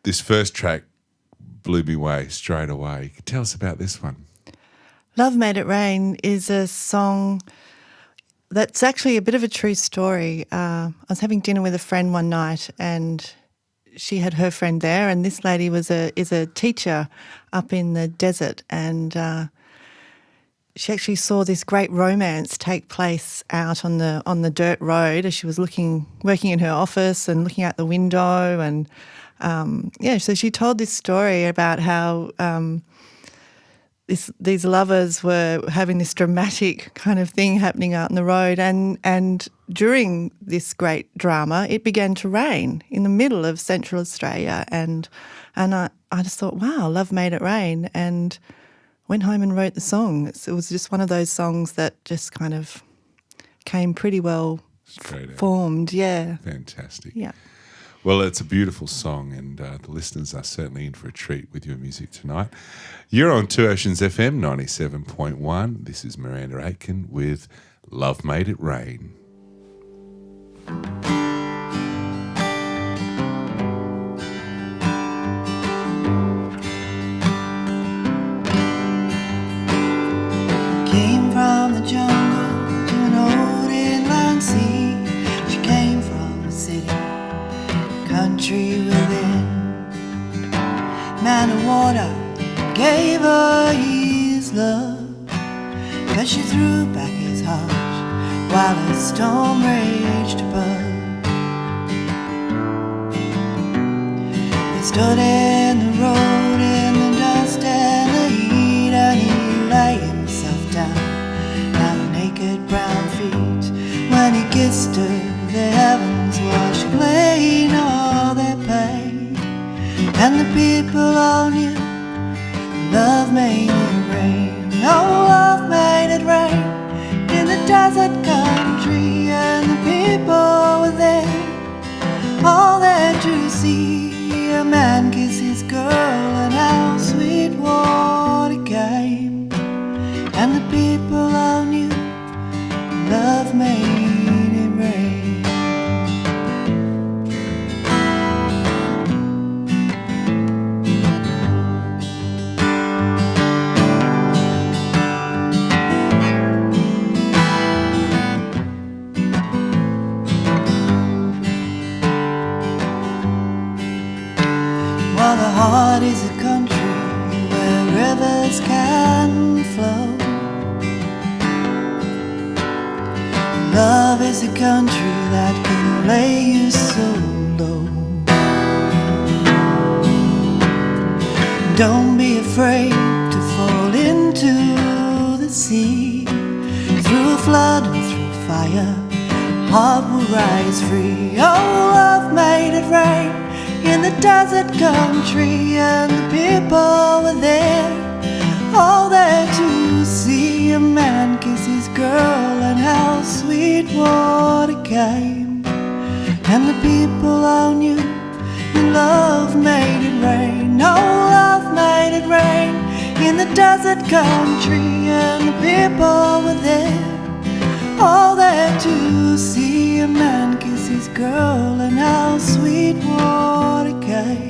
this first track blew me away straight away. Tell us about this one. Love Made It Rain is a song that's actually a bit of a true story. I was having dinner with a friend one night and she had her friend there, and this lady is a teacher up in the desert, and she actually saw this great romance take place out on the dirt road as she was working in her office and looking out the window, and so she told this story about how these lovers were having this dramatic kind of thing happening out on the road, and during this great drama, it began to rain in the middle of Central Australia, and I just thought, wow, love made it rain, and went home and wrote the song. It was just one of those songs that just kind of came pretty well formed. Yeah, fantastic. Yeah. Well, it's a beautiful song, and the listeners are certainly in for a treat with your music tonight. You're on Two Oceans FM 97.1. This is Miranda Aitken with Love Made It Rain. Came from the jungle to an old inland sea. She came from the city, country within. Man of water gave her his love, but she threw back his heart while a storm raged above. They stood in the road in the dust and the heat, and he lay himself down at her naked brown feet. When he kissed her, the heavens washed clean all their pain, and the people all knew love made it rain. Oh, love made it rain in the desert country, and the people were there, all there to see a man kiss his girl, and how sweet water came. And the people all knew love made it rain. Well, the heart is a country where rivers can flow. Love is a country that can lay you so low. Don't be afraid to fall into the sea. Through flood and through fire, heart will rise free. Oh, love made it rain in the desert country, and the people were there, all there to see a man kiss his girl, and how sweet water came. And the people all knew that love made it rain. Oh, love made it rain in the desert country, and the people were there, all there to see a man kiss his girl, and how sweet water came.